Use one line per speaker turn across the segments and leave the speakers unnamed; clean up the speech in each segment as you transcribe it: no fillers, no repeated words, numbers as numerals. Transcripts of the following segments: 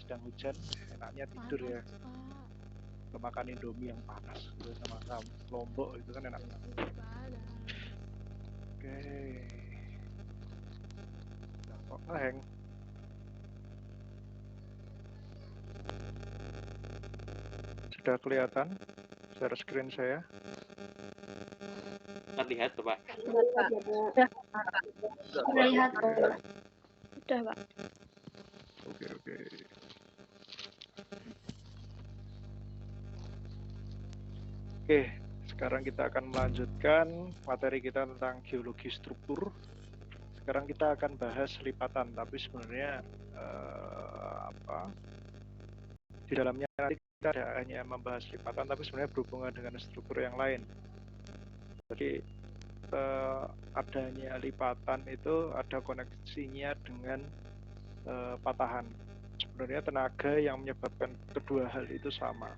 sedang hujan, enaknya tidur ya. Makan Indomie yang panas gitu sama lombok itu kan enak banget. Oke. Nah, kok ngeheng? Sudah kelihatan share screen saya?
Terlihat Pak.
Terlihat. Sudah Pak.
Oke. Oke, sekarang kita akan melanjutkan materi kita tentang geologi struktur. Sekarang kita akan bahas lipatan, tapi sebenarnya di dalamnya nanti kita tidak hanya membahas lipatan, tapi sebenarnya berhubungan dengan struktur yang lain. Jadi adanya lipatan itu ada koneksinya dengan patahan. Sebenarnya tenaga yang menyebabkan kedua hal itu sama.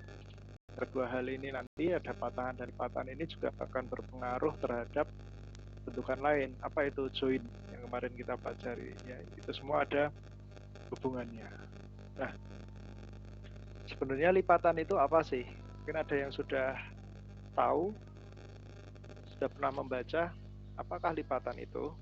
Kedua hal ini nanti ada patahan dan lipatan ini juga akan berpengaruh terhadap bentukan lain. Apa itu join yang kemarin kita pelajari? Ya, itu semua ada hubungannya. Nah, sebenarnya lipatan itu apa sih? Mungkin ada yang sudah tahu, sudah pernah membaca, apakah lipatan itu?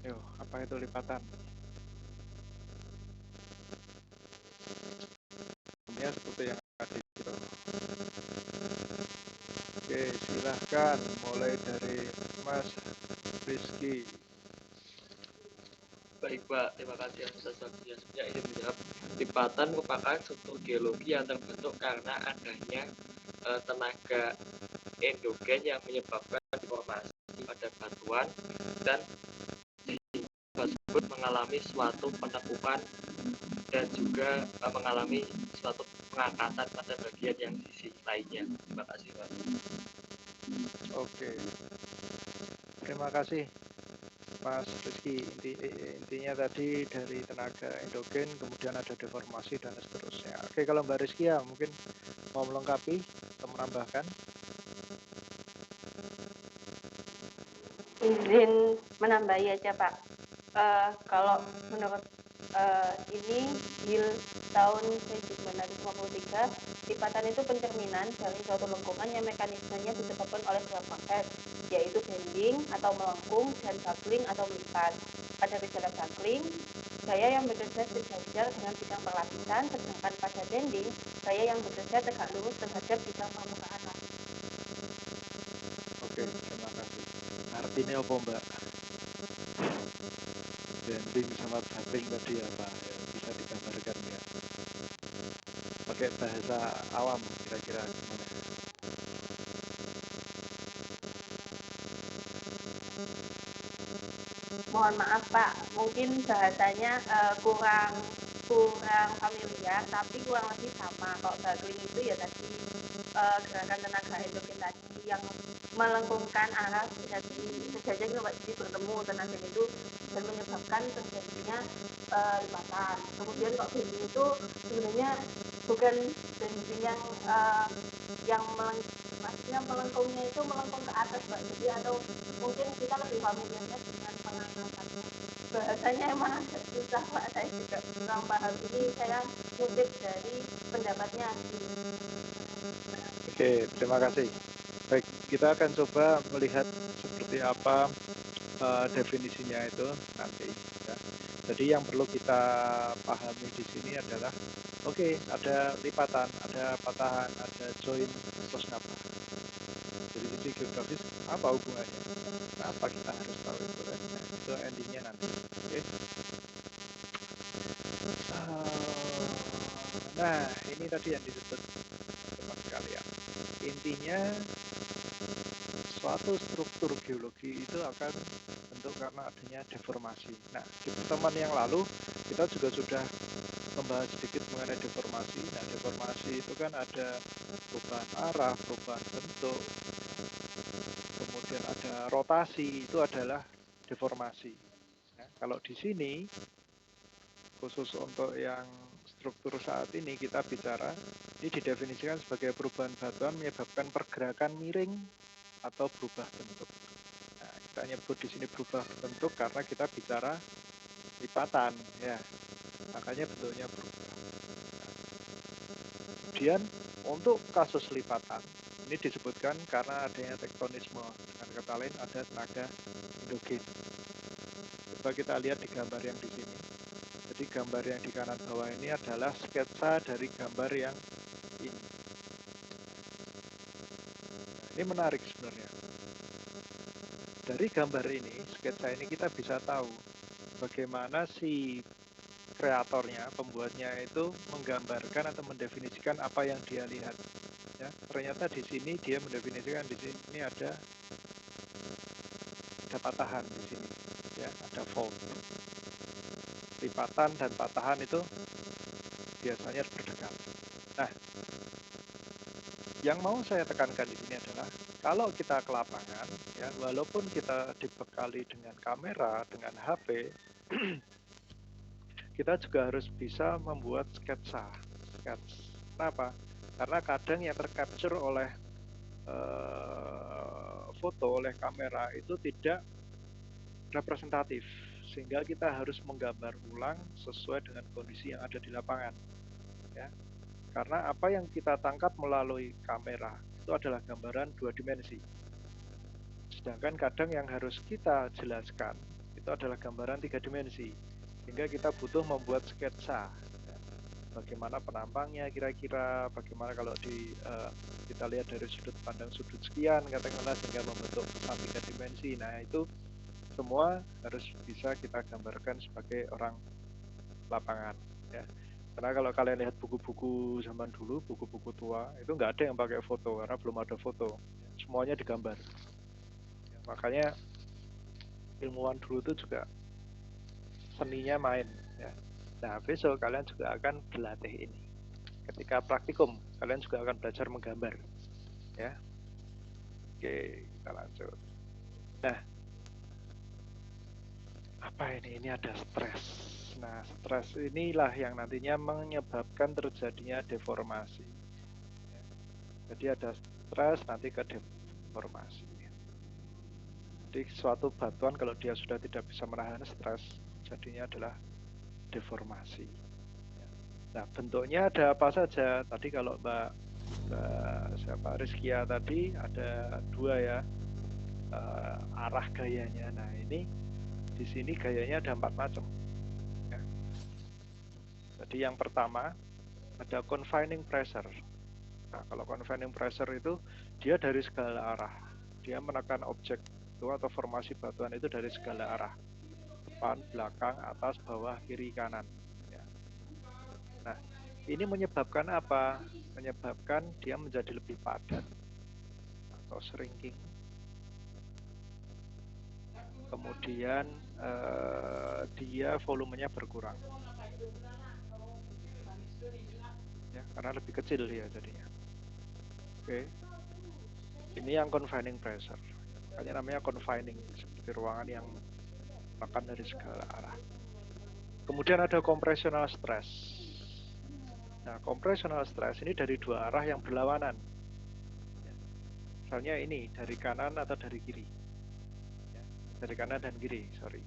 Yo, apa itu lipatan? Ya, seperti yang ada itu. Oke, silahkan mulai dari Mas Rizky.
Baik Pak, terima kasih atas waktunya. Saya ingin menjawab, lipatan merupakan struktur geologi yang terbentuk karena adanya tenaga endogen yang menyebabkan deformasi pada batuan dan tersebut mengalami suatu penekukan dan juga mengalami suatu pengangkatan pada bagian yang sisi lainnya. Terima kasih Pak.
Oke, terima kasih Mas Rizky. Intinya tadi dari tenaga endogen, kemudian ada deformasi dan seterusnya. Oke, kalau Mbak Rizky ya mungkin mau melengkapi atau menambahkan.
Izin menambahi aja Pak. Kalau menurut ini Hill tahun 1953, lipatan itu pencerminan dari suatu lengkungan yang mekanismenya disebabkan oleh dua proses, yaitu bending atau melengkung dan buckling atau melipat. Pada gejala buckling, gaya yang bekerja sejajar dengan bidang perlapisan, sedangkan pada bending, gaya yang bekerja tegak lurus terhadap bidang permukaan lapisan.
Oke, terima kasih. Artinya apa Mbak? Bending sama buckling tadi apa? Ya, bisa digambarkan ya? Pakai bahasa awam kira-kira gimana?
Mohon maaf Pak, mungkin bahasanya kurang familiar, tapi kurang lebih sama. Kalau buckling itu ya tadi gerakan tenaga endogen tadi yang melengkungkan arah sejajar jadi bertemu tenaga itu dan menyebabkan terjadinya lipatan. Kemudian kalau bending itu sebenarnya bukan bending yang maksudnya melengkungnya itu melengkung ke atas Pak. Jadi atau mungkin kita lebih familiarnya dengan pengangkatannya. Bahasanya emang agak susah Pak, saya juga kurang paham. Ini saya kutip dari pendapatnya.
Oke, terima kasih. Baik, kita akan coba melihat seperti apa definisinya itu nanti. Ya. Jadi yang perlu kita pahami di sini adalah, oke, ada lipatan, ada patahan, ada join, terus apa? Dari sisi geografis, apa hubungannya? Kenapa kita harus tahu itu? Nah, itu endingnya nanti. Oke. Nah, ini tadi yang disebut teman sekalian. Intinya, suatu struktur geologi itu akan bentuk karena adanya deformasi. Nah, di pertemuan yang lalu kita juga sudah membahas sedikit mengenai deformasi. Nah, deformasi itu kan ada perubahan arah, perubahan bentuk, kemudian ada rotasi, itu adalah deformasi. Nah, kalau di sini, khusus untuk yang struktur saat ini kita bicara, ini didefinisikan sebagai perubahan batuan menyebabkan pergerakan miring atau berubah bentuk. Nah, kita nyebut di sini berubah bentuk karena kita bicara lipatan, ya. Makanya bentuknya berubah. Nah, kemudian untuk kasus lipatan ini disebutkan karena adanya tektonisme, dengan kata lain ada tenaga endogen. Coba kita lihat di gambar yang di sini. Jadi gambar yang di kanan bawah ini adalah sketsa dari gambar yang ini. Nah, ini menarik sebenarnya. Dari gambar ini, sketsa ini kita bisa tahu bagaimana si kreatornya, pembuatnya itu menggambarkan atau mendefinisikan apa yang dia lihat. Ya, ternyata di sini dia mendefinisikan di sini ada patahan di sini, ya, ada fault. Lipatan dan patahan itu biasanya berdekatan. Nah, yang mau saya tekankan di sini adalah kalau kita ke lapangan, ya, walaupun kita dibekali dengan kamera, dengan HP, kita juga harus bisa membuat sketsa. Kenapa? Karena kadang yang tercapture oleh foto, oleh kamera itu tidak representatif, sehingga kita harus menggambar ulang sesuai dengan kondisi yang ada di lapangan. Ya. Karena apa yang kita tangkap melalui kamera itu adalah gambaran 2 dimensi. Sedangkan kadang yang harus kita jelaskan itu adalah gambaran 3 dimensi. Sehingga kita butuh membuat sketsa. Ya. Bagaimana penampangnya kira-kira, bagaimana kalau kita lihat dari sudut pandang sudut sekian, katakanlah, sehingga membentuk pesan 3 dimensi. Nah, itu semua harus bisa kita gambarkan sebagai orang lapangan. Ya. Karena kalau kalian lihat buku-buku zaman dulu, buku-buku tua, itu nggak ada yang pakai foto, karena belum ada foto. Semuanya digambar. Ya, makanya ilmuwan dulu itu juga seninya main. Ya. Nah, besok kalian juga akan berlatih ini. Ketika praktikum, kalian juga akan belajar menggambar. Ya. Oke, kita lanjut. Nah, apa ini? Ini ada stres. Nah, stres inilah yang nantinya menyebabkan terjadinya deformasi. Ya. Jadi ada stres nanti ke deformasi. Jadi suatu batuan kalau dia sudah tidak bisa menahan stres, jadinya adalah deformasi. Nah, bentuknya ada apa saja? Tadi kalau Mbak Rizkia tadi ada 2 ya, arah gayanya. Nah, ini di sini gayanya ada 4 macam. Ya. Jadi yang pertama ada confining pressure. Nah, kalau confining pressure itu dia dari segala arah. Dia menekan objek itu atau formasi batuan itu dari segala arah. Depan, belakang, atas, bawah, kiri, kanan. Ya. Nah, ini menyebabkan apa? Menyebabkan dia menjadi lebih padat atau shrinking. Kemudian dia volumenya berkurang. Ya, karena lebih kecil dia jadinya. Oke. Ini yang confining pressure. Makanya namanya confining, seperti ruangan yang menekan dari segala arah. Kemudian ada compressional stress. Nah, compressional stress ini dari 2 arah yang berlawanan. Misalnya ini dari kanan atau dari kiri. Dari kanan dan kiri, sorry.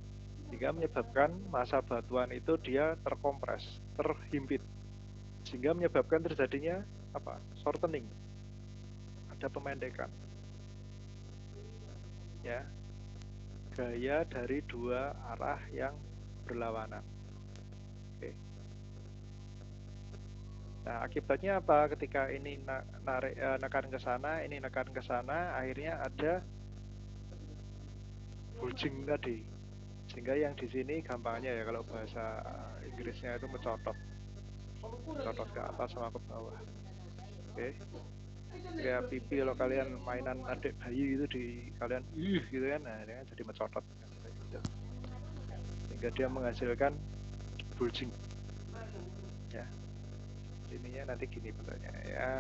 Sehingga menyebabkan massa batuan itu dia terkompres, terhimpit. Sehingga menyebabkan terjadinya apa? Shortening. Ada pemendekan. Ya. Gaya dari 2 arah yang berlawanan. Oke. Nah, akibatnya apa? Ketika ini nekan ke sana, ini nekan ke sana, akhirnya ada bulging tadi. Sehingga yang di sini gampangnya ya, kalau bahasa Inggrisnya itu mencotot ke atas sama ke bawah. Oke. Kayak pipi kalau kalian mainan adik bayi gitu di kalian gitu kan, nah ini kan jadi mencotot gitu. Sehingga dia menghasilkan bulging. Ya. Ininya nanti gini bentuknya. Ya,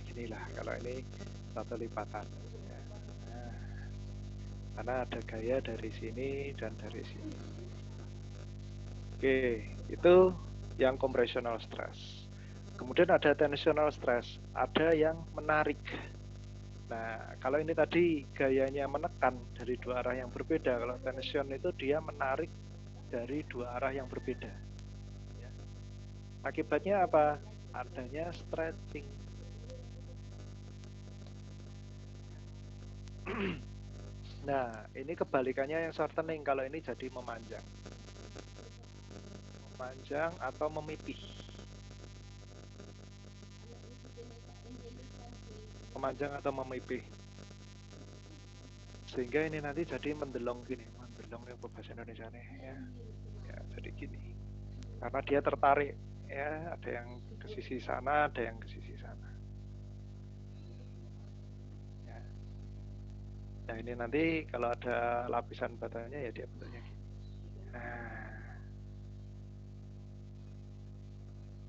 ginilah kalau ini satu lipatan. Ya. Nah, karena ada gaya dari sini dan dari sini. Oke, itu yang compressional stress. Kemudian ada tensional stress, ada yang menarik. Nah, kalau ini tadi gayanya menekan dari dua arah yang berbeda. Kalau tension itu dia menarik dari dua arah yang berbeda. Ya. Akibatnya apa? Adanya stretching. Nah, ini kebalikannya yang shortening. Kalau ini jadi memanjang. Memanjang atau memipih. Memanjang atau memipih. Sehingga ini nanti jadi mendelong gini. Mendelong itu bahasa Indonesia nih. Ya. Ya, jadi gini. Karena dia tertarik. Ya, ada yang ke sisi sana, ada yang ke sisi sana. Ya. Nah, ini nanti kalau ada lapisan batanya ya dia bentuknya gini. Nah.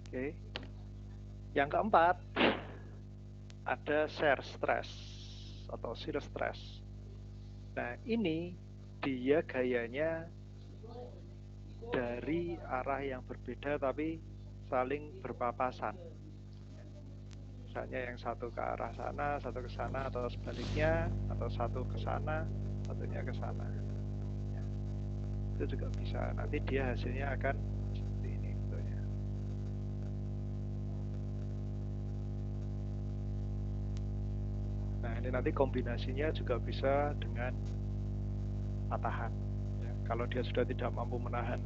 Oke. Yang keempat, ada shear stress atau shear stress. Nah, ini dia gayanya dari arah yang berbeda tapi saling berpapasan. Misalnya yang satu ke arah sana, satu ke sana, atau sebaliknya, atau satu ke sana, satunya ke sana. Ya. Itu juga bisa. Nanti dia hasilnya akan seperti ini bentuknya. Nah, ini nanti kombinasinya juga bisa dengan patahan. Ya. Kalau dia sudah tidak mampu menahan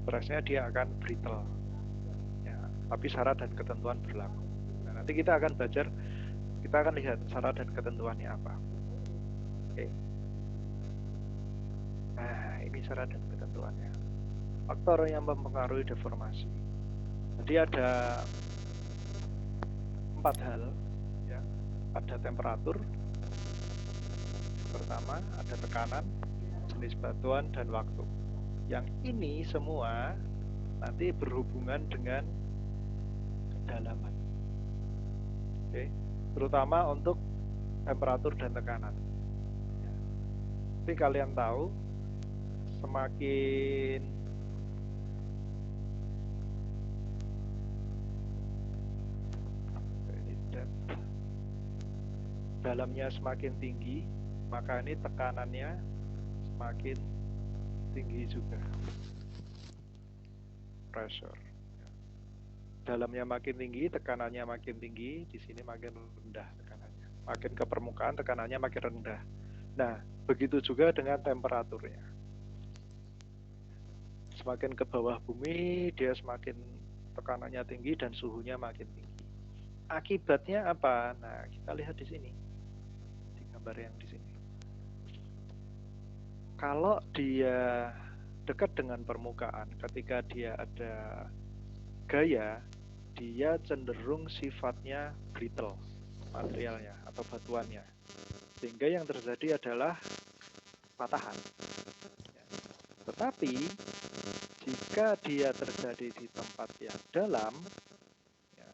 stresnya, dia akan brittle. Ya. Tapi syarat dan ketentuan berlaku. Nah, nanti kita akan belajar, kita akan lihat syarat dan ketentuannya apa. Oke. Nah, ini syarat dan ketentuannya. Faktor yang mempengaruhi deformasi. Jadi ada 4 hal. Ya. Ada temperatur, pertama, ada tekanan, jenis batuan, dan waktu. Yang ini semua nanti berhubungan dengan kedalaman. Oke. Terutama untuk temperatur dan tekanan. Ya. Tapi kalian tahu, semakin dalamnya semakin tinggi, maka ini tekanannya semakin tinggi juga. Pressure. Dalamnya makin tinggi, tekanannya makin tinggi, di sini makin rendah tekanannya. Makin ke permukaan, tekanannya makin rendah. Nah, begitu juga dengan temperaturnya. Semakin ke bawah bumi, dia semakin tekanannya tinggi dan suhunya makin tinggi. Akibatnya apa? Nah, kita lihat di sini. Di gambar yang di sini. Kalau dia dekat dengan permukaan, ketika dia ada gaya, dia cenderung sifatnya brittle materialnya atau batuannya. Sehingga yang terjadi adalah patahan. Tetapi jika dia terjadi di tempat yang dalam, ya,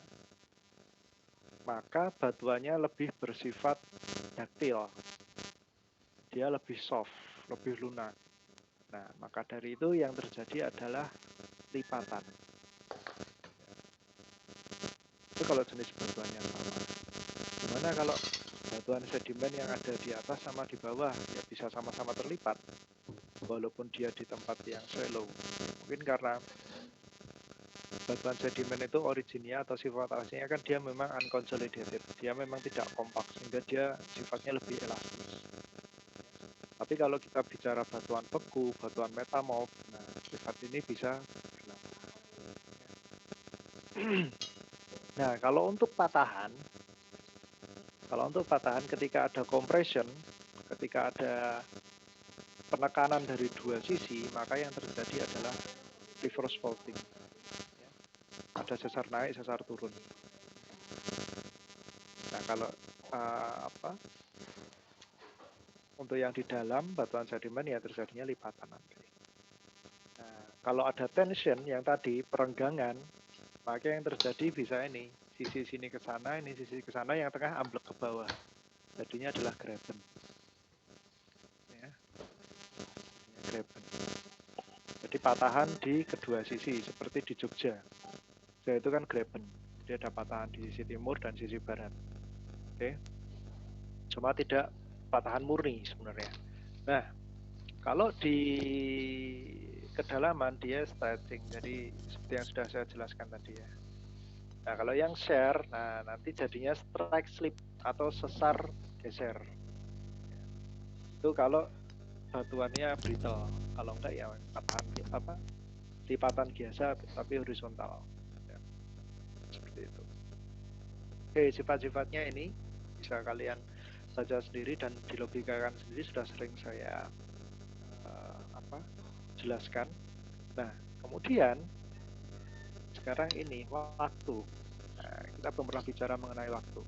maka batuannya lebih bersifat daktil. Dia lebih soft, lebih lunak. Nah, maka dari itu yang terjadi adalah lipatan. Itu kalau jenis batuannya sama. Gimana kalau batuan sedimen yang ada di atas sama di bawah, ya bisa sama-sama terlipat, walaupun dia di tempat yang shallow. Mungkin karena batuan sedimen itu originnya atau sifat aslinya kan dia memang unconsolidated, dia memang tidak kompak, sehingga dia sifatnya lebih elastis. Tapi kalau kita bicara batuan beku, batuan metamorf, nah sifat ini bisa berlaku. Nah, kalau untuk patahan ketika ada compression, ketika ada penekanan dari dua sisi, maka yang terjadi adalah reverse faulting. Ada sesar naik, sesar turun. Nah, kalau untuk yang di dalam batuan sedimen ya terjadinya lipatan nanti. Nah, kalau ada tension yang tadi perenggangan, maka yang terjadi bisa ini sisi sini ke sana, ini sisi ke sana, yang tengah amblek ke bawah. Jadinya adalah graben. Ya. Graben. Jadi patahan di kedua sisi seperti di Jogja. Jogja itu kan graben. Jadi ada patahan di sisi timur dan sisi barat. Oke. cuma tidak patahan murni sebenarnya. Nah, kalau di kedalaman dia stretching, jadi seperti yang sudah saya jelaskan tadi ya. Nah, kalau yang shear, nah nanti jadinya strike slip atau sesar geser. Itu kalau batuannya brittle, kalau enggak ya patahan lipatan biasa tapi horizontal. Ya, seperti itu. Oke, sifat-sifatnya ini bisa kalian baca sendiri dan dilogikakan sendiri, sudah sering saya jelaskan. Nah, kemudian sekarang ini waktu. Nah, kita belum pernah bicara mengenai waktu.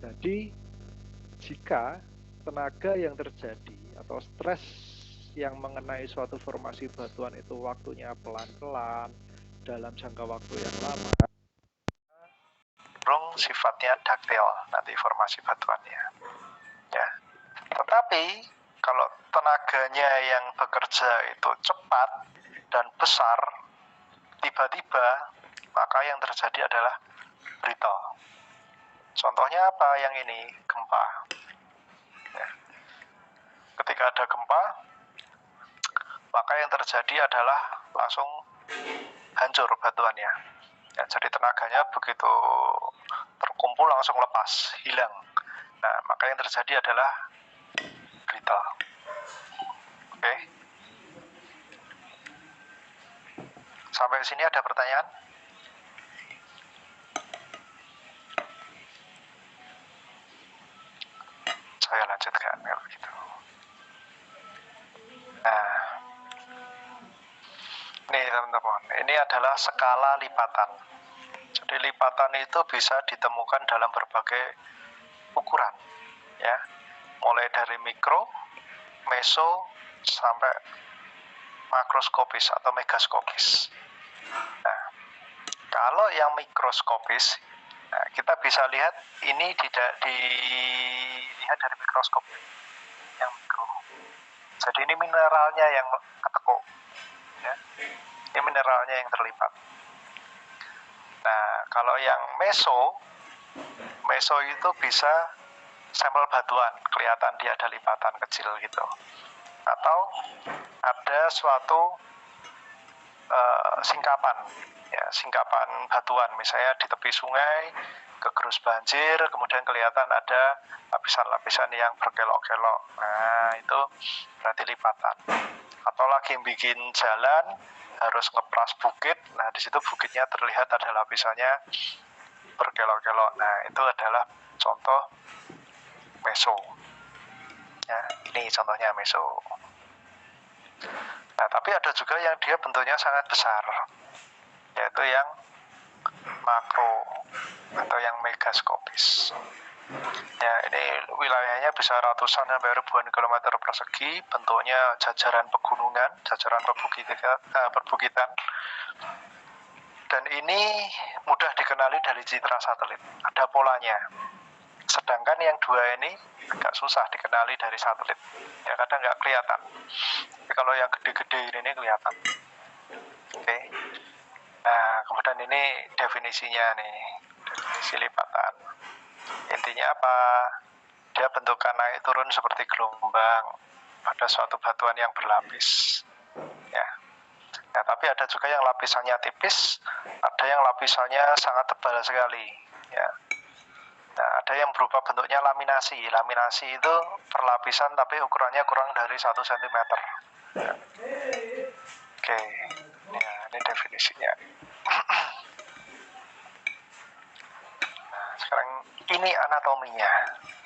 Jadi, jika tenaga yang terjadi atau stres yang mengenai suatu formasi batuan itu waktunya pelan-pelan dalam jangka waktu yang lama, cenderung sifatnya daktil nanti formasi batuannya. Ya. Tetapi kalau tenaganya yang bekerja itu cepat dan besar, tiba-tiba, maka yang terjadi adalah brittle. Contohnya apa yang ini? Gempa. Ya. Ketika ada gempa, maka yang terjadi adalah langsung hancur batuannya. Ya, jadi tenaganya begitu terkumpul langsung lepas, hilang. Nah, maka yang terjadi adalah brittle. Oke. Sampai sini ada pertanyaan? Saya lanjutkan kalau begitu. Nah, ini teman-teman, ini adalah skala lipatan. Jadi lipatan itu bisa ditemukan dalam berbagai ukuran, ya, mulai dari mikro, meso, sampai makroskopis atau megaskopis. Nah, kalau yang mikroskopis, nah, kita bisa lihat ini dilihat dari mikroskop yang mikro. Jadi ini mineralnya yang ketekuk, ya. Ini mineralnya yang terlipat. Nah, kalau yang meso itu bisa sampel batuan, kelihatan dia ada lipatan kecil gitu. Atau ada suatu singkapan, ya, singkapan batuan, misalnya di tepi sungai, kegerus banjir, kemudian kelihatan ada lapisan-lapisan yang berkelok-kelok. Nah, itu berarti lipatan. Atau lagi bikin jalan, harus ngepras bukit, nah di situ bukitnya terlihat ada lapisannya berkelok-kelok. Nah, itu adalah contoh meso. Ya, ini contohnya meso. Nah, tapi ada juga yang dia bentuknya sangat besar, yaitu yang makro atau yang megaskopis. Ya, ini wilayahnya bisa ratusan sampai ribuan kilometer persegi, bentuknya jajaran pegunungan, jajaran perbukitan. Dan ini mudah dikenali dari citra satelit, ada polanya. Sedangkan yang dua ini agak susah dikenali dari satelit, ya kadang nggak kelihatan. Tapi kalau yang gede-gede ini kelihatan. Oke. Nah, kemudian ini definisinya nih, definisi lipatan. Intinya apa? Dia bentukan naik turun seperti gelombang pada suatu batuan yang berlapis. Ya. Nah, tapi ada juga yang lapisannya tipis, ada yang lapisannya sangat tebal sekali. Ya. Nah, ada yang berupa bentuknya laminasi. Laminasi itu perlapisan tapi ukurannya kurang dari 1 cm. Ya. Oke, ya, ini definisinya. Nah, sekarang ini anatominya.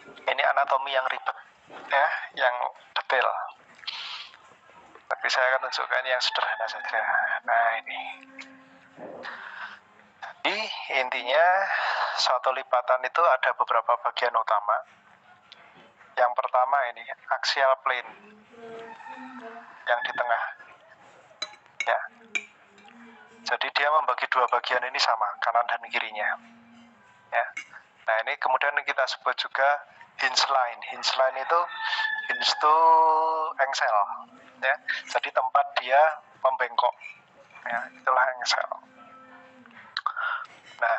Ini anatomi yang ribet, ya, yang detail. Tapi saya akan tunjukkan yang sederhana saja. Nah, ini. Jadi intinya suatu lipatan itu ada beberapa bagian utama. Yang pertama ini axial plane yang di tengah, ya. Jadi dia membagi dua bagian ini sama, kanan dan kirinya, ya. Nah, ini kemudian kita sebut juga hinge line. Hinge line itu hinge to engsel, ya. Jadi tempat dia membengkok, ya, itulah engsel. Nah,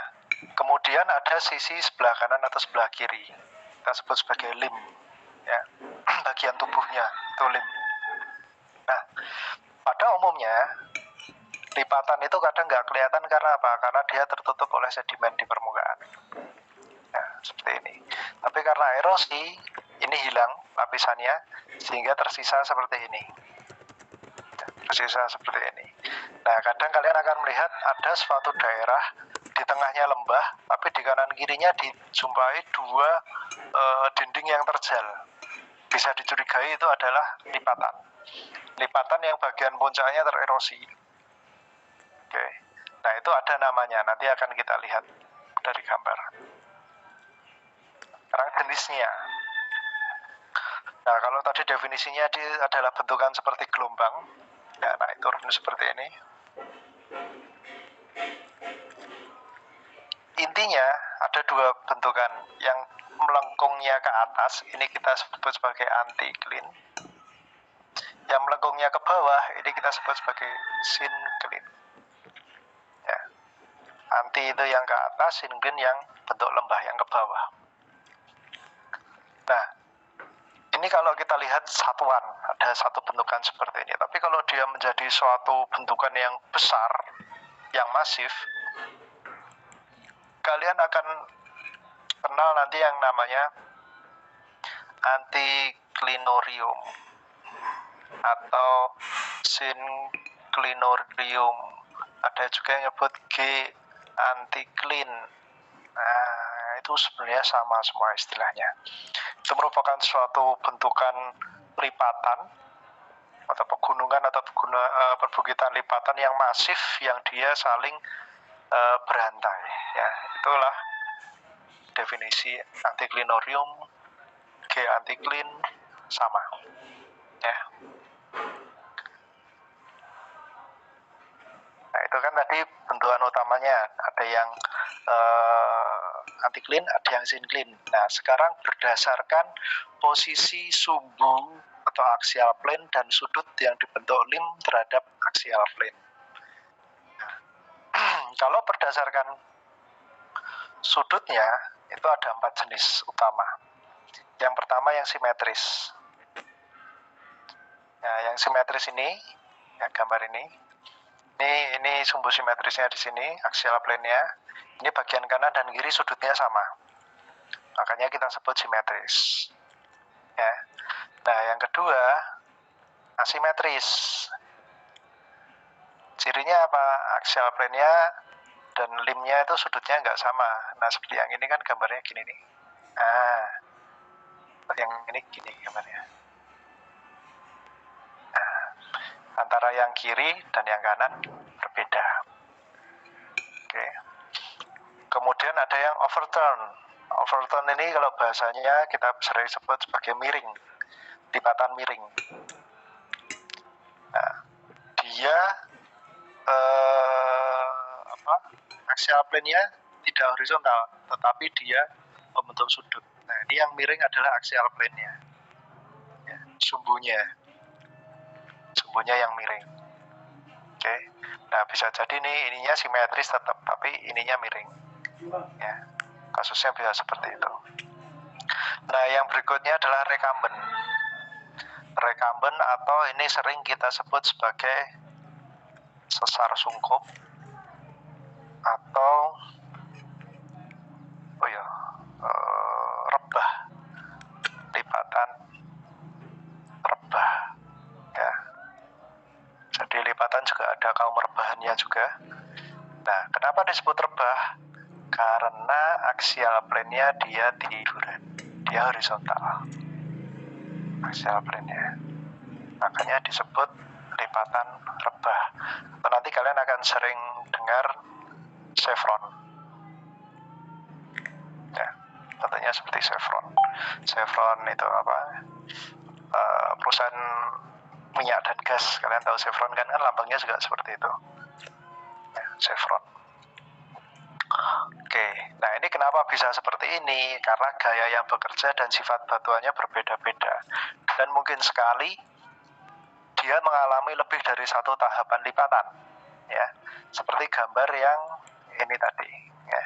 kemudian ada sisi sebelah kanan atau sebelah kiri.
kita sebut sebagai lim, ya. Bagian tubuhnya itu lim. Nah, pada umumnya lipatan itu kadang nggak kelihatan karena apa? Karena dia tertutup oleh sedimen di permukaan. Nah, seperti ini. Tapi karena erosi, ini hilang lapisannya, sehingga tersisa seperti ini. Tersisa seperti ini. Nah, kadang kalian akan melihat ada suatu daerah di tengahnya lembah, tapi di kanan kirinya dijumpai dua dinding yang terjal. Bisa dicurigai itu adalah lipatan. Lipatan yang bagian puncaknya tererosi. Oke. Nah, itu ada namanya, nanti akan kita lihat dari gambar. Sekarang jenisnya. Nah, kalau tadi definisinya adalah bentukan seperti gelombang. Ya, nah itu seperti ini. Intinya ada dua bentukan. Yang melengkungnya ke atas, ini kita sebut sebagai anticline. Yang melengkungnya ke bawah, ini kita sebut sebagai syncline. Ya. Anti itu yang ke atas, syncline yang bentuk lembah yang ke bawah. Nah, ini kalau kita lihat satuan, ada satu bentukan seperti ini. Tapi kalau dia menjadi suatu bentukan yang besar, yang masif, kalian akan kenal nanti yang namanya anticlinorium atau synclinorium. Ada juga yang nyebut G anticline. Nah, itu sebenarnya sama semua istilahnya. Itu merupakan suatu bentukan lipatan atau pegunungan atau perbukitan lipatan yang masif yang dia saling berantai. Ya, itulah definisi anticlinorium, G anticline sama. Ya. Nah, itu kan tadi bentukan utamanya, ada yang anticline, ada yang syncline. Nah, sekarang berdasarkan posisi sumbu atau axial plane dan sudut yang dibentuk lim terhadap axial plane. Kalau berdasarkan sudutnya, itu ada 4 jenis utama. Yang pertama yang simetris. Nah, yang simetris ini, ya, gambar ini sumbu simetrisnya di sini, axial plane-nya. Ini bagian kanan dan kiri sudutnya sama. Makanya kita sebut simetris. Ya. Nah, yang kedua, asimetris. Cirinya apa? Axial plane-nya dan limnya itu sudutnya nggak sama. Nah, seperti yang ini kan gambarnya gini nih. Nah, yang ini gini gambarnya. Nah, antara yang kiri dan yang kanan berbeda. Oke. Kemudian ada yang overturn. Overturn ini kalau bahasanya kita sering sebut sebagai miring, lipatan miring. Nah, dia axial plane-nya tidak horizontal, tetapi dia membentuk sudut. Nah, ini yang miring adalah axial plane-nya, ya, sumbunya yang miring. Oke. Nah, bisa jadi ininya simetris tetap, tapi ininya miring. Ya, kasusnya bisa seperti itu. Nah, yang berikutnya adalah recumbent. Recumbent atau ini sering kita sebut sebagai sesar sungkup atau rebah, lipatan rebah. Ya. Jadi lipatan juga ada kaum rebahannya juga. Nah, kenapa disebut rebah? Karena axial plane-nya dia tiduran, dia horizontal. Axial plane-nya. Makanya disebut lipatan rebah. Atau nanti kalian akan sering dengar chevron. Ya, contohnya seperti chevron. Chevron itu apa? Perusahaan minyak dan gas. Kalian tahu chevron kan lambangnya juga seperti itu. Ya, chevron. Oke, nah ini kenapa bisa seperti ini? Karena gaya yang bekerja dan sifat batuannya berbeda-beda. Dan mungkin sekali dia mengalami lebih dari satu tahapan lipatan. Ya, seperti gambar yang ini tadi. Ya.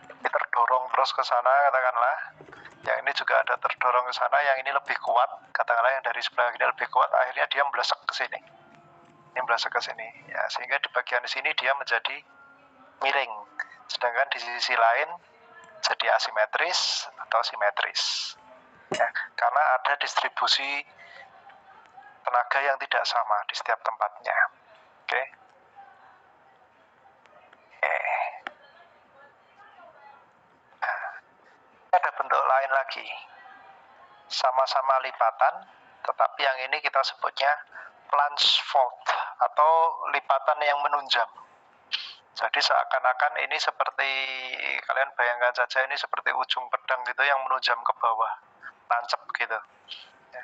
Ini terdorong terus ke sana katakanlah, yang ini juga ada terdorong ke sana, yang ini lebih kuat, katakanlah yang dari sebelah ini lebih kuat, akhirnya dia melesek ke sini, ini melesek ke sini, ya, sehingga di bagian sini dia menjadi miring, sedangkan di sisi lain jadi asimetris atau simetris, ya, karena ada distribusi tenaga yang tidak sama di setiap tempatnya. Oke. Ada bentuk lain lagi, sama-sama lipatan, tetapi yang ini kita sebutnya plunge fault atau lipatan yang menunjam. Jadi seakan-akan ini seperti, kalian bayangkan saja ini seperti ujung pedang gitu yang menunjam ke bawah, nancep gitu. Ya.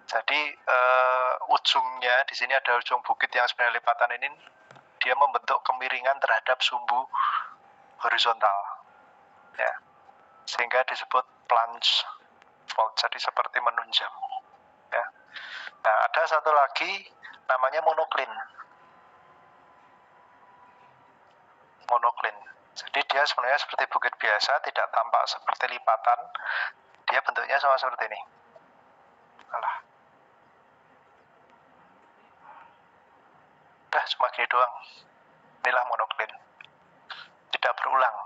Jadi ujungnya di sini ada ujung bukit yang sebenarnya lipatan ini, dia membentuk kemiringan terhadap sumbu horizontal, ya, sehingga disebut plunge fault, jadi seperti menunjam, ya. Nah, ada satu lagi namanya monoklin. Jadi dia sebenarnya seperti bukit biasa, tidak tampak seperti lipatan, dia bentuknya sama seperti ini. Alah. Udah cuma gini doang. Inilah monoklin. Tidak berulang.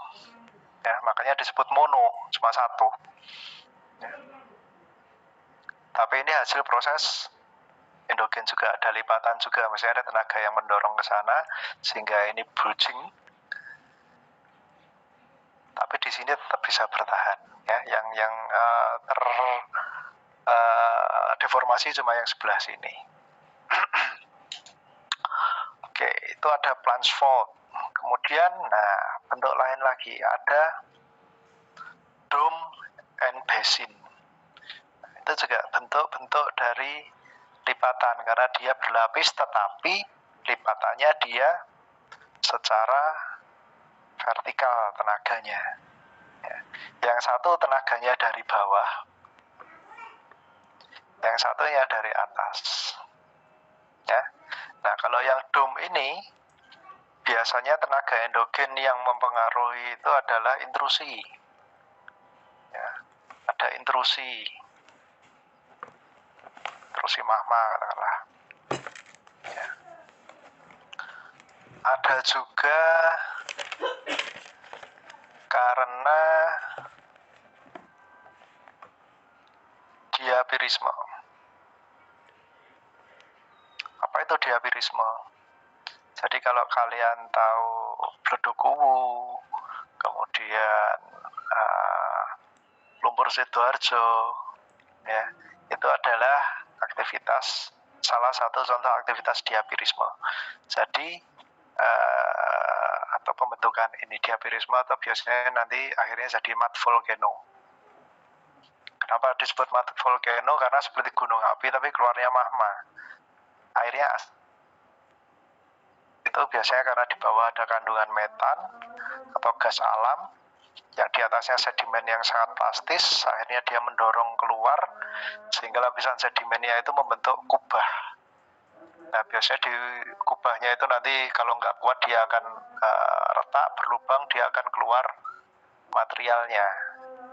Ya, makanya disebut mono, cuma satu. Ya. Tapi ini hasil proses endogen juga, ada lipatan juga, misalnya ada tenaga yang mendorong ke sana sehingga ini bulging. Tapi di sini tetap bisa bertahan, ya. Yang deformasi cuma yang sebelah sini. Oke, itu ada plunge fault. Kemudian, nah, bentuk lain lagi ada dome and basin. Itu juga bentuk-bentuk dari lipatan karena dia berlapis, tetapi lipatannya dia secara vertikal tenaganya. Ya. Yang satu tenaganya dari bawah, yang satunya dari atas. Ya. Nah, kalau yang dome ini biasanya tenaga endogen yang mempengaruhi itu adalah intrusi. Ya. Ada intrusi magma katakanlah. Ya. Ada juga karena diapirisme. Apa itu diapirisme? Jadi kalau kalian tahu Bledokuwu, kemudian lumpur Sidoarjo, ya, itu adalah aktivitas, salah satu contoh aktivitas diapirisme. Jadi atau pembentukan ini diapirisme atau biasanya nanti akhirnya jadi mud volcano. Kenapa disebut mud volcano? Karena seperti gunung api tapi keluarnya magma. Airnya itu biasanya karena di bawah ada kandungan metan atau gas alam, yang di atasnya sedimen yang sangat plastis, akhirnya dia mendorong keluar sehingga lapisan sedimennya itu membentuk kubah. Nah, biasanya di kubahnya itu nanti kalau nggak kuat dia akan retak, berlubang, dia akan keluar materialnya,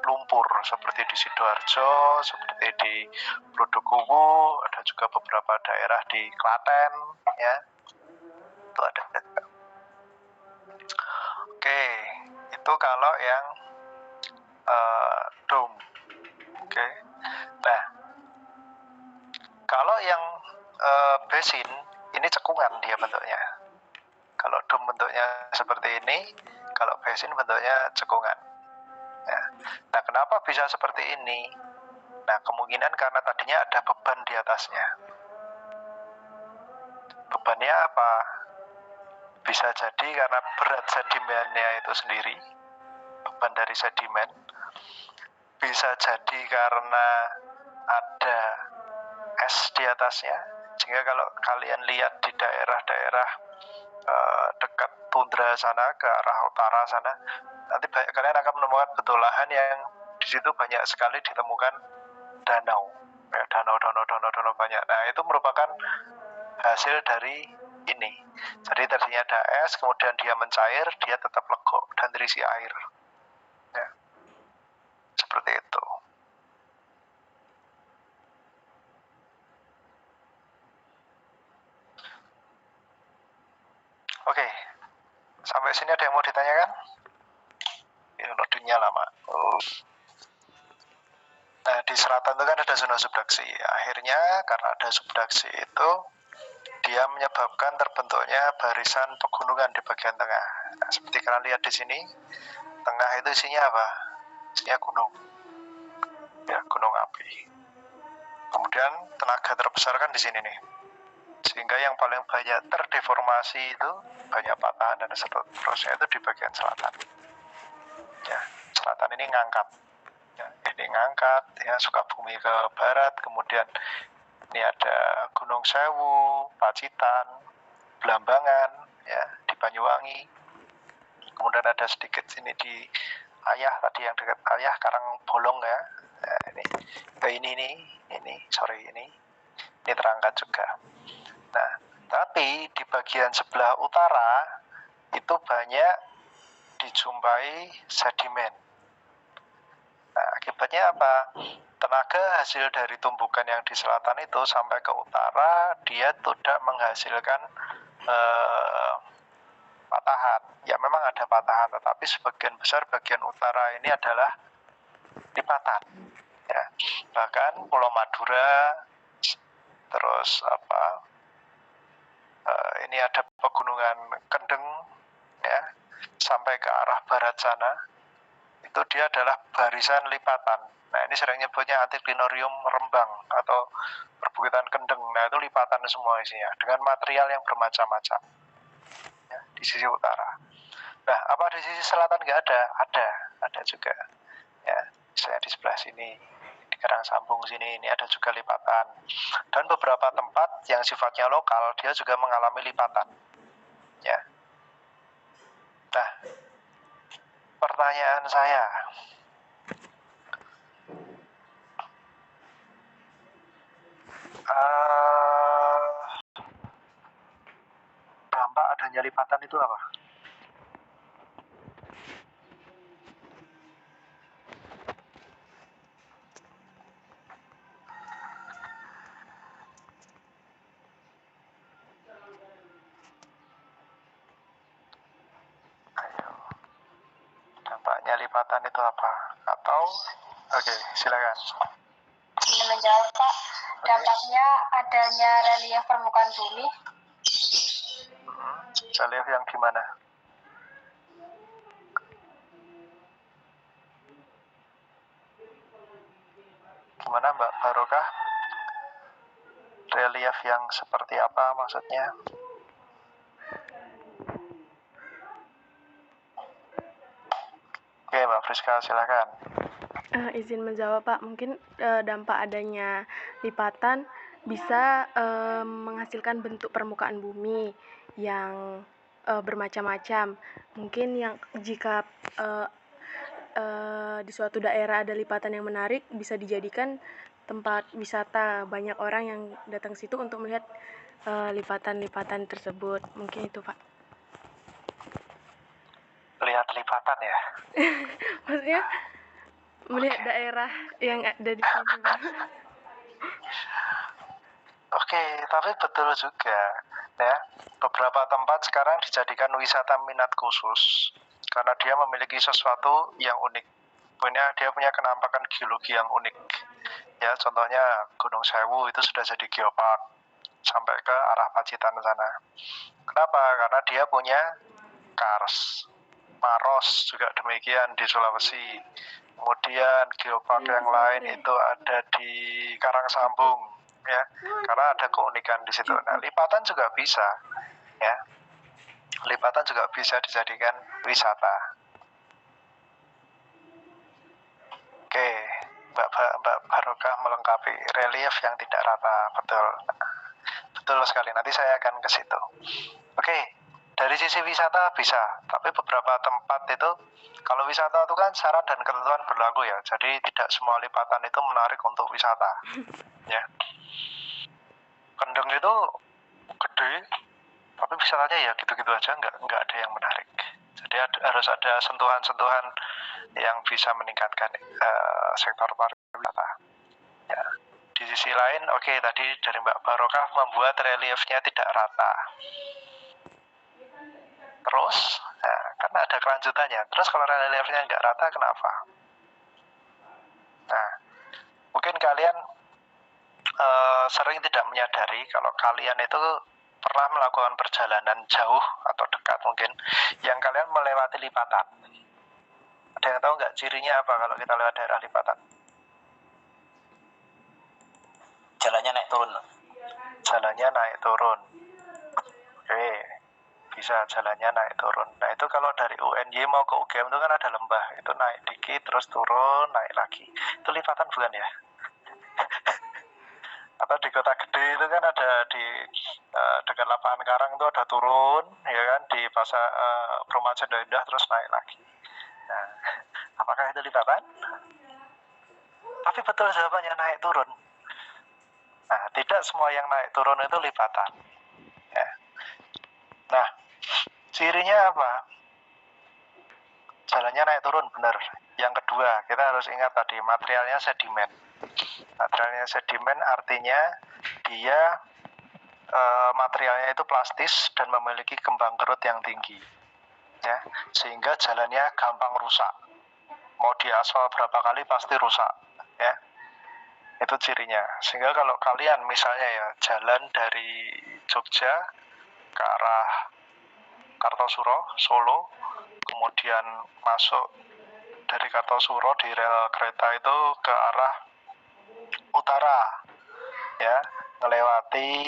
lumpur seperti di Sidoarjo, seperti di Bledokuwu, ada juga beberapa daerah di Klaten, ya, itu ada. Oke, itu kalau yang dome. Oke, nah kalau yang basin ini cekungan dia bentuknya. Kalau dome bentuknya seperti ini, kalau basin bentuknya cekungan. Ya. Nah, kenapa bisa seperti ini? Nah, kemungkinan karena tadinya ada beban di atasnya. Bebannya apa? Bisa jadi karena berat sedimennya itu sendiri, beban dari sedimen. Bisa jadi karena ada es di atasnya, sehingga kalau kalian lihat di daerah-daerah dekat tundra sana ke arah utara sana, nanti kalian akan menemukan betulahan yang di situ banyak sekali ditemukan danau, ya, danau banyak. Nah, itu merupakan hasil dari ini. Jadi tadinya ada es, kemudian dia mencair, dia tetap legok dan terisi air. Ya. Oke, sampai sini ada yang mau ditanyakan? Ya, loadingnya lama. Nah, di selatan itu kan ada zona subduksi. Akhirnya karena ada subduksi itu, dia menyebabkan terbentuknya barisan pegunungan di bagian tengah. Nah, seperti kalian lihat di sini, tengah itu isinya apa? Isinya gunung. Ya, gunung api. Kemudian tenaga terbesar kan di sini nih. Sehingga yang paling banyak terdeformasi itu, banyak patahan dan seterusnya itu di bagian selatan. Ya, selatan ini ngangkat. Ya, ini ngangkat, ya, Sukabumi ke barat, kemudian ini ada Gunung Sewu, Pacitan, Blambangan, ya, di Banyuwangi. Kemudian ada sedikit sini di Ayah, tadi yang dekat Ayah, Karangbolong ya. Nah, ini terangkat juga. Nah, tapi di bagian sebelah utara itu banyak dijumpai sedimen. Nah, akibatnya apa? Tenaga hasil dari tumbukan yang di selatan itu sampai ke utara, dia tidak menghasilkan patahan. Ya memang ada patahan, tetapi sebagian besar bagian utara ini adalah lipatan. Ya. Bahkan Pulau Madura, terus ini ada pegunungan Kendeng, ya, sampai ke arah barat sana, itu dia adalah barisan lipatan. Nah, ini sering nyebutnya antiklinorium Rembang atau perbukitan Kendeng. Nah, itu lipatan semua isinya dengan material yang bermacam-macam. Ya, di sisi utara. Nah, apa di sisi selatan nggak ada? Ada juga. Ya, misalnya di sebelah sini, di Karangsambung sini, ini ada juga lipatan. Dan beberapa tempat yang sifatnya lokal, dia juga mengalami lipatan. Ya. Nah, pertanyaan saya, dampak adanya lipatan itu apa? Ayo, dampaknya lipatan itu apa? Atau, oke, silakan.
Ini menjawab, Pak. Dampaknya adanya relief permukaan bumi.
Relief yang gimana? Gimana Mbak Barokah? Relief yang seperti apa maksudnya? Oke, Mbak Friska, silakan.
Izin menjawab, Pak. Mungkin dampak adanya lipatan bisa menghasilkan bentuk permukaan bumi yang bermacam-macam. Mungkin yang jika di suatu daerah ada lipatan yang menarik, bisa dijadikan tempat wisata. Banyak orang yang datang situ untuk melihat lipatan-lipatan tersebut. Mungkin itu, Pak.
Lihat lipatan ya?
Maksudnya melihat daerah yang ada di situ.
Oke, tapi betul juga ya. Beberapa tempat sekarang dijadikan wisata minat khusus karena dia memiliki sesuatu yang unik. Dia punya kenampakan geologi yang unik. Ya, contohnya Gunung Sewu itu sudah jadi geopark sampai ke arah Pacitan sana. Kenapa? Karena dia punya Kars. Maros juga demikian di Sulawesi. Kemudian geopark yang lain itu ada di Karangsambung, ya, karena ada keunikan di situ. Nah, lipatan juga bisa, ya, lipatan juga bisa dijadikan wisata. Oke, Mbak Barokah melengkapi relief yang tidak rata, betul sekali. Nanti saya akan ke situ. Oke. Dari sisi wisata bisa, tapi beberapa tempat itu, kalau wisata itu kan syarat dan ketentuan berlaku ya, jadi tidak semua lipatan itu menarik untuk wisata. Ya. Kendeng itu gede, tapi wisatanya ya gitu-gitu aja, nggak ada yang menarik. Jadi harus ada sentuhan-sentuhan yang bisa meningkatkan sektor pariwisata. Ya. Di sisi lain, oke, tadi dari Mbak Barokah membuat reliefnya tidak rata. terus, nah, kan ada kelanjutannya. Terus kalau reliefnya nggak rata, kenapa? Nah, mungkin kalian sering tidak menyadari kalau kalian itu pernah melakukan perjalanan jauh atau dekat mungkin, yang kalian melewati lipatan. Ada yang tahu nggak cirinya apa kalau kita lewat daerah lipatan?
Jalannya naik turun.
Jalannya naik turun. Oke, bisa jalannya naik turun. Nah itu kalau dari UNY mau ke UGM itu kan ada lembah, itu naik dikit terus turun, naik lagi. Itu lipatan bukan ya? Atau di kota gede itu kan ada di dekat lapangan Karang itu ada turun, ya kan, di pasar Perumahan Senda Indah terus naik lagi. Nah, apakah itu lipatan? Tapi betul jawabannya naik turun. Nah, tidak semua yang naik turun itu lipatan. Ya. Nah, cirinya apa? Jalannya naik turun, benar. Yang kedua, kita harus ingat tadi materialnya sedimen. Materialnya sedimen artinya dia materialnya itu plastis dan memiliki kembang kerut yang tinggi, ya, sehingga jalannya gampang rusak. Mau diaspal berapa kali pasti rusak, ya. Itu cirinya. Sehingga kalau kalian misalnya ya jalan dari Jogja ke arah Kartosuro, Solo, kemudian masuk dari Kartosuro di rel kereta itu ke arah utara, ya, melewati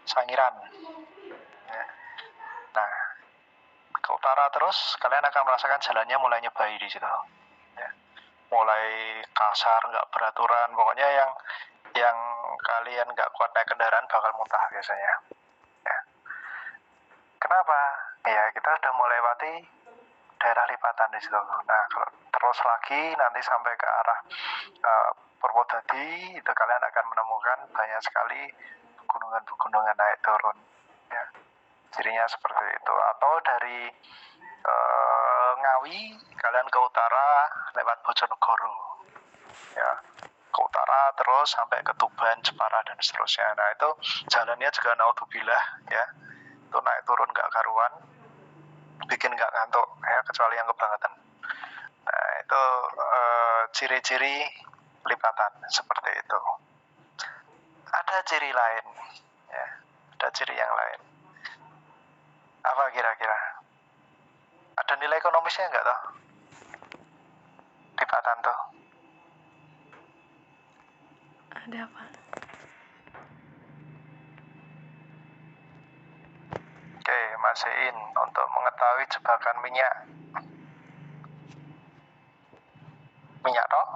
Sangiran. Ya. Nah, ke utara terus kalian akan merasakan jalannya mulai nyebai di situ. Ya. Mulai kasar, nggak beraturan, pokoknya yang kalian nggak kuat naik kendaraan bakal muntah biasanya. Ya. Kenapa? Ya kita udah melewati daerah lipatan di situ. Nah kalau terus lagi nanti sampai ke arah Purwodadi itu kalian akan menemukan banyak sekali pegunungan-pegunungan naik turun. Ya. Cirinya seperti itu. Atau dari Ngawi kalian ke utara lewat Bojonegoro, ya, ke utara terus sampai ke Tuban, Jepara dan seterusnya. Nah itu jalannya juga naudzubillah, ya, itu naik turun nggak karuan, bikin nggak ngantuk, ya, kecuali yang kebangetan. Nah itu ciri-ciri lipatan seperti itu. Ada ciri lain, ya, ada ciri yang lain. Apa kira-kira? Ada nilai ekonomisnya nggak toh? Lipatan tuh.
Ada apa?
Oke, Mas Ein, untuk mengetahui jebakan minyak toh?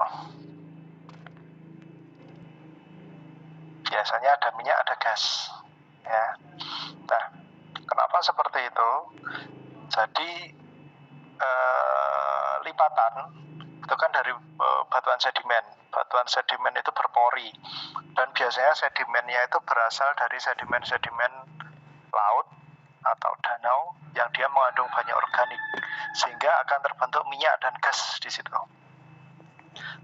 Biasanya ada minyak, ada gas, ya. Nah, kenapa seperti itu? Jadi lipatan itu kan dari batuan sedimen. Batuan sedimen itu berpori dan biasanya sedimennya itu berasal dari sedimen-sedimen laut atau danau yang dia mengandung banyak organik sehingga akan terbentuk minyak dan gas di situ.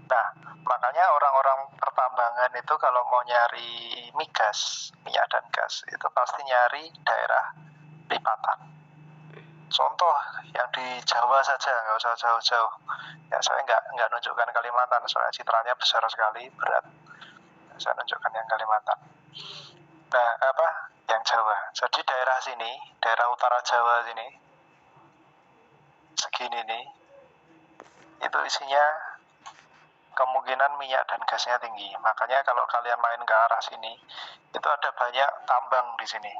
Nah, makanya orang-orang pertambangan itu kalau mau nyari migas, minyak dan gas itu pasti nyari daerah lipatan. Contoh yang di Jawa saja, nggak usah jauh-jauh. Ya saya nggak nunjukkan Kalimantan, soalnya citranya besar sekali, berat. Saya nunjukkan yang Kalimantan. Nah, yang Jawa. Jadi daerah sini, daerah utara Jawa sini, segini nih, itu isinya kemungkinan minyak dan gasnya tinggi. Makanya kalau kalian main ke arah sini, itu ada banyak tambang di sini.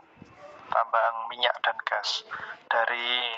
Tambang minyak dan gas. Dari